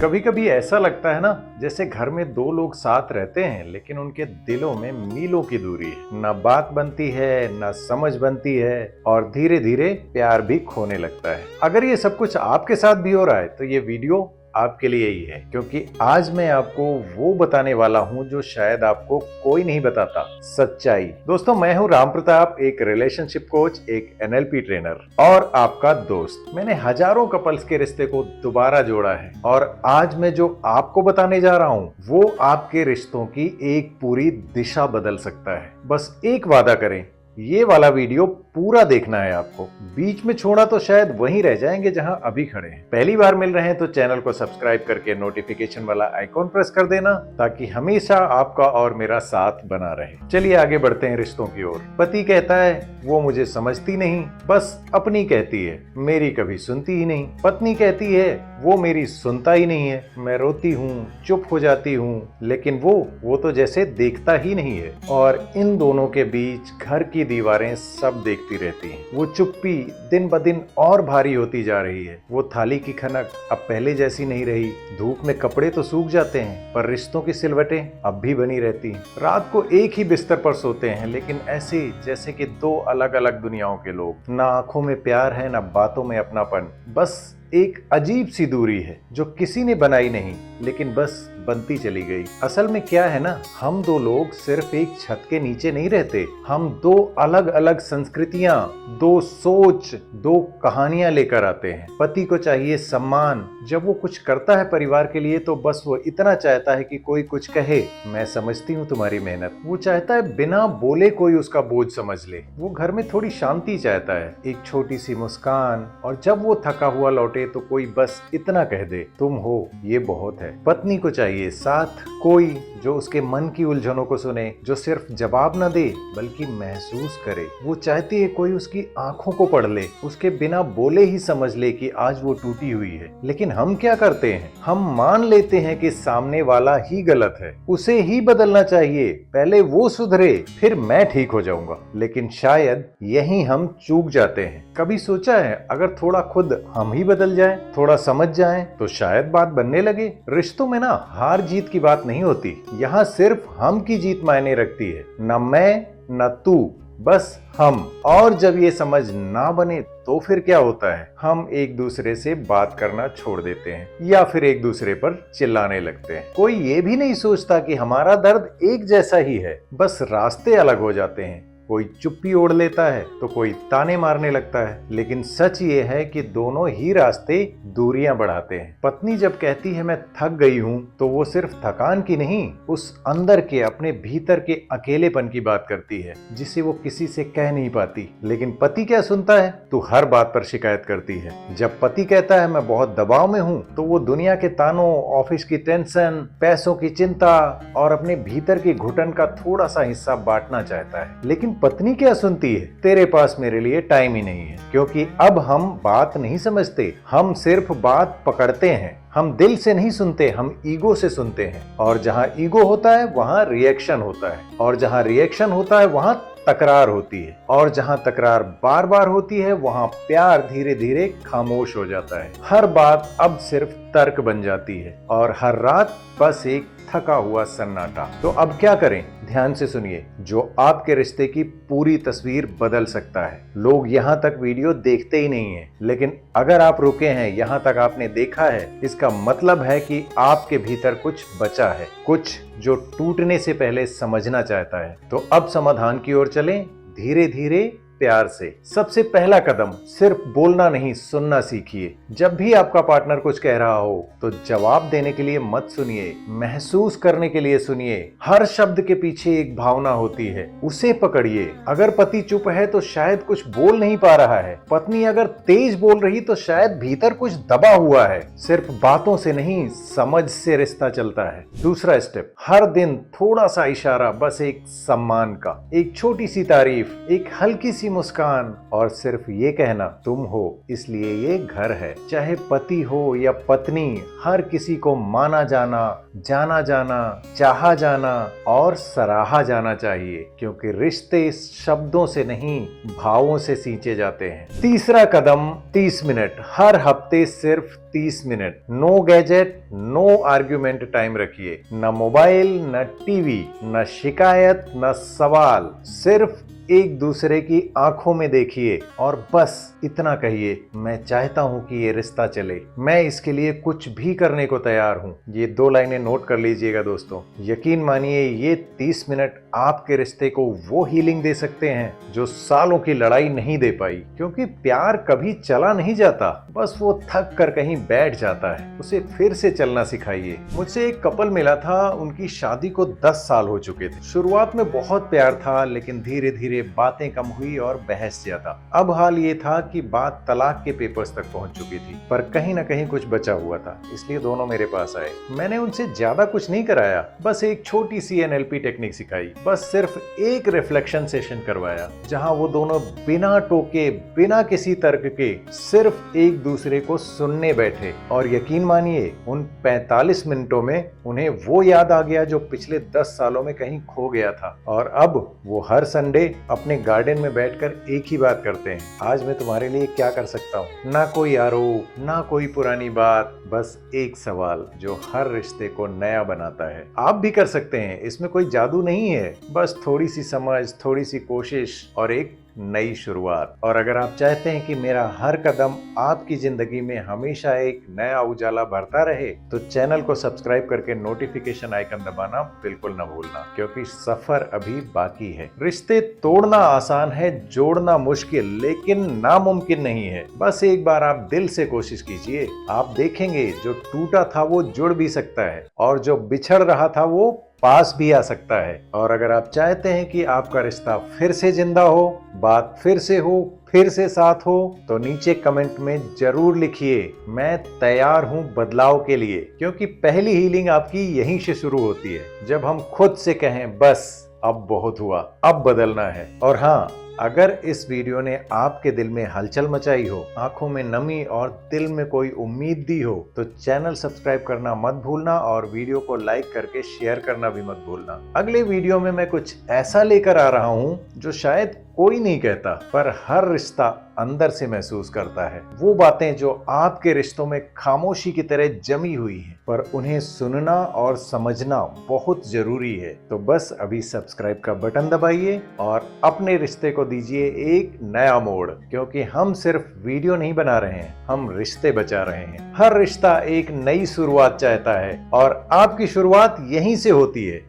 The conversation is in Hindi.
कभी कभी ऐसा लगता है ना, जैसे घर में दो लोग साथ रहते हैं लेकिन उनके दिलों में मीलों की दूरी है। ना बात बनती है, ना समझ बनती है और धीरे धीरे प्यार भी खोने लगता है। अगर ये सब कुछ आपके साथ भी हो रहा है तो ये वीडियो आपके लिए ही है, क्योंकि आज मैं आपको वो बताने वाला हूं जो शायद आपको कोई नहीं बताता, सच्चाई। दोस्तों, मैं हूं राम प्रताप, एक रिलेशनशिप कोच, एक एनएलपी ट्रेनर और आपका दोस्त। मैंने हजारों कपल्स के रिश्ते को दोबारा जोड़ा है और आज मैं जो आपको बताने जा रहा हूं वो आपके रिश्तों की एक पूरी दिशा बदल सकता है। बस एक वादा करें, ये वाला वीडियो पूरा देखना है आपको। बीच में छोड़ा तो शायद वहीं रह जाएंगे जहां अभी खड़े हैं। पहली बार मिल रहे हैं तो चैनल को सब्सक्राइब करके नोटिफिकेशन वाला आइकॉन प्रेस कर देना, ताकि हमेशा आपका और मेरा साथ बना रहे। चलिए आगे बढ़ते हैं रिश्तों की ओर। पति कहता है वो मुझे समझती नहीं, बस अपनी कहती है, मेरी कभी सुनती ही नहीं। पत्नी कहती है वो मेरी सुनता ही नहीं है, मैं रोती हूँ, चुप हो जाती हूँ, लेकिन वो तो जैसे देखता ही नहीं है। और इन दोनों के बीच घर की दीवारें सब देखती रहती हैं। वो चुप्पी दिन ब दिन और भारी होती जा रही है। वो थाली की खनक अब पहले जैसी नहीं रही। धूप में कपड़े तो सूख जाते हैं पर रिश्तों की सिलवटें अब भी बनी रहती हैं। रात को एक ही बिस्तर पर सोते हैं, लेकिन ऐसे जैसे कि दो अलग अलग दुनियाओं के लोग। ना आंखों में प्यार है, ना बातों में अपनापन। बस एक अजीब सी दूरी है जो किसी ने बनाई नहीं, लेकिन बस बनती चली गई। असल में क्या है ना, हम दो लोग सिर्फ एक छत के नीचे नहीं रहते। हम दो अलग अलग संस्कृतियां, दो सोच, दो कहानियां लेकर आते हैं। पति को चाहिए सम्मान। जब वो कुछ करता है परिवार के लिए तो बस वो इतना चाहता है कि कोई कुछ कहे, मैं समझती हूँ तुम्हारी मेहनत। वो चाहता है बिना बोले कोई उसका बोझ समझ ले। वो घर में थोड़ी शांति चाहता है, एक छोटी सी मुस्कान, और जब वो थका हुआ लौटे तो कोई बस इतना कह दे, तुम हो, ये बहुत है। पत्नी को चाहिए साथ, कोई जो उसके मन की उलझनों को सुने, जो सिर्फ जवाब न दे बल्कि महसूस करे। वो चाहती है कोई उसकी आंखों को पढ़ ले, उसके बिना बोले ही समझ ले कि आज वो टूटी हुई है। लेकिन हम क्या करते हैं, हम मान लेते हैं कि सामने वाला ही गलत है, उसे ही बदलना चाहिए, पहले वो सुधरे फिर मैं ठीक हो जाऊंगा। लेकिन शायद यही हम चूक जाते हैं। कभी सोचा है अगर थोड़ा खुद हम ही बदल जाए, थोड़ा समझ जाए, तो शायद बात बनने लगे। रिश्तों में ना हार जीत की बात नहीं होती, यहाँ सिर्फ हम की जीत मायने रखती है। न मैं न तू, बस हम। और जब ये समझ ना बने तो फिर क्या होता है, हम एक दूसरे से बात करना छोड़ देते हैं या फिर एक दूसरे पर चिल्लाने लगते हैं। कोई ये भी नहीं सोचता कि हमारा दर्द एक जैसा ही है, बस रास्ते अलग हो जाते हैं। कोई चुप्पी ओढ़ लेता है तो कोई ताने मारने लगता है, लेकिन सच ये है कि दोनों ही रास्ते दूरियां बढ़ाते हैं। पत्नी जब कहती है मैं थक गई हूं, तो वो सिर्फ थकान की नहीं, उस अंदर के, अपने भीतर के अकेलेपन की बात करती है, जिसे वो किसी से कह नहीं पाती। लेकिन पति क्या सुनता है, तू हर बात पर शिकायत करती है। जब पति कहता है मैं बहुत दबाव में हूं, तो वो दुनिया के तानों, ऑफिस की टेंशन, पैसों की चिंता और अपने भीतर की घुटन का थोड़ा सा हिस्सा बांटना चाहता है। लेकिन पत्नी क्या सुनती है, तेरे पास मेरे लिए टाइम ही नहीं है। क्योंकि अब हम बात नहीं समझते, हम सिर्फ बात पकड़ते हैं। हम दिल से नहीं सुनते, हम ईगो से सुनते हैं। और जहां ईगो होता है वहां रिएक्शन होता है, और जहां रिएक्शन होता है वहां तकरार होती है, और जहां तकरार बार बार होती है वहां प्यार धीरे धीरे खामोश हो जाता है। हर बात अब सिर्फ तर्क बन जाती है और हर रात बस एक थका हुआ सन्नाटा। तो अब क्या करें, ध्यान से सुनिए, जो आपके रिश्ते की पूरी तस्वीर बदल सकता है। लोग यहाँ तक वीडियो देखते ही नहीं है, लेकिन अगर आप रुके हैं, यहाँ तक आपने देखा है, इसका मतलब है कि आपके भीतर कुछ बचा है, कुछ जो टूटने से पहले समझना चाहता है। तो अब समाधान की ओर चलें, धीरे धीरे, प्यार से। सबसे पहला कदम, सिर्फ बोलना नहीं, सुनना सीखिए। जब भी आपका पार्टनर कुछ कह रहा हो तो जवाब देने के लिए मत सुनिए, महसूस करने के लिए सुनिए। हर शब्द के पीछे एक भावना होती है, उसे पकड़िए। अगर पति चुप है तो शायद कुछ बोल नहीं पा रहा है। पत्नी अगर तेज बोल रही तो शायद भीतर कुछ दबा हुआ है। सिर्फ बातों से नहीं, समझ से रिश्ता चलता है। दूसरा स्टेप, हर दिन थोड़ा सा इशारा, बस एक सम्मान का, एक छोटी सी तारीफ, एक हल्की सी सी मुस्कान और सिर्फ ये कहना तुम हो इसलिए ये घर है। चाहे पति हो या पत्नी, हर किसी को माना जाना, जाना जाना, चाहा जाना और सराहा जाना चाहिए, क्योंकि रिश्ते शब्दों से नहीं भावों से सींचे जाते हैं। तीसरा कदम 30 मिनट, हर हफ्ते सिर्फ 30 मिनट। No gadget, no argument time रखिए। न मोबाइल, न टीवी, न शिकायत, न सवाल, सिर्फ एक दूसरे की आंखों में देखिए और बस इतना कहिए, मैं चाहता हूं कि ये रिश्ता चले, मैं इसके लिए कुछ भी करने को तैयार हूं। ये 2 लाइनें नोट कर लीजिएगा दोस्तों। यकीन मानिए ये 30 मिनट आपके रिश्ते को वो हीलिंग दे सकते हैं जो सालों की लड़ाई नहीं दे पाई, क्योंकि प्यार कभी चला नहीं जाता, बस वो थक कर कहीं बैठ जाता है। उसे फिर से चलना सिखाइए। मुझसे एक कपल मिला था, उनकी शादी को 10 साल हो चुके थे। शुरुआत में बहुत प्यार था, लेकिन धीरे धीरे बातें कम हुई और बहस ज्यादा। अब हाल ये था कि बात तलाक के पेपर्स तक पहुंच चुकी थी, पर कहीं ना कहीं कुछ बचा हुआ था, इसलिए दोनों मेरे पास आए। मैंने उनसे ज्यादा कुछ नहीं कराया, बस एक छोटी सी NLP टेक्निक सिखाई, बस सिर्फ एक रिफ्लेक्शन सेशन करवाया, जहां वो दोनों बिना टोके, बिना किसी तर्क के सिर्फ एक दूसरे को सुनने बैठे। और यकीन मानिए उन 45 मिनटों में उन्हें वो याद आ गया जो पिछले 10 सालों में कहीं खो गया था। और अब वो हर संडे अपने गार्डन में बैठकर एक ही बात करते हैं, आज मैं तुम्हारे लिए क्या कर सकता हूँ। ना कोई आरोप, ना कोई पुरानी बात, बस एक सवाल जो हर रिश्ते को नया बनाता है। आप भी कर सकते हैं, इसमें कोई जादू नहीं है, बस थोड़ी सी समझ, थोड़ी सी कोशिश और एक नई शुरुआत। और अगर आप चाहते हैं कि मेरा हर कदम आपकी जिंदगी में हमेशा एक नया उजाला भरता रहे, तो चैनल को सब्सक्राइब करके नोटिफिकेशन आइकन दबाना बिल्कुल न भूलना, क्योंकि सफर अभी बाकी है। रिश्ते तोड़ना आसान है, जोड़ना मुश्किल लेकिन नामुमकिन नहीं है। बस एक बार आप दिल से कोशिश कीजिए, आप देखेंगे जो टूटा था वो जुड़ भी सकता है और जो बिछड़ रहा था वो पास भी आ सकता है। और अगर आप चाहते हैं कि आपका रिश्ता फिर से जिंदा हो, बात फिर से हो, फिर से साथ हो, तो नीचे कमेंट में जरूर लिखिए, मैं तैयार हूं बदलाव के लिए, क्योंकि पहली हीलिंग आपकी यहीं से शुरू होती है, जब हम खुद से कहें बस अब बहुत हुआ, अब बदलना है। और हाँ, अगर इस वीडियो ने आपके दिल में हलचल मचाई हो, आंखों में नमी और दिल में कोई उम्मीद दी हो, तो चैनल सब्सक्राइब करना मत भूलना और वीडियो को लाइक करके शेयर करना भी मत भूलना। अगले वीडियो में मैं कुछ ऐसा लेकर आ रहा हूं जो शायद कोई नहीं कहता, पर हर रिश्ता अंदर से महसूस करता है। वो बातें जो आपके रिश्तों में खामोशी की तरह जमी हुई हैं, पर उन्हें सुनना और समझना बहुत जरूरी है। तो बस अभी सब्सक्राइब का बटन दबाइए और अपने रिश्ते को दीजिए एक नया मोड़, क्योंकि हम सिर्फ वीडियो नहीं बना रहे हैं, हम रिश्ते बचा रहे हैं। हर रिश्ता एक नई शुरुआत चाहता है और आपकी शुरुआत यहीं से होती है।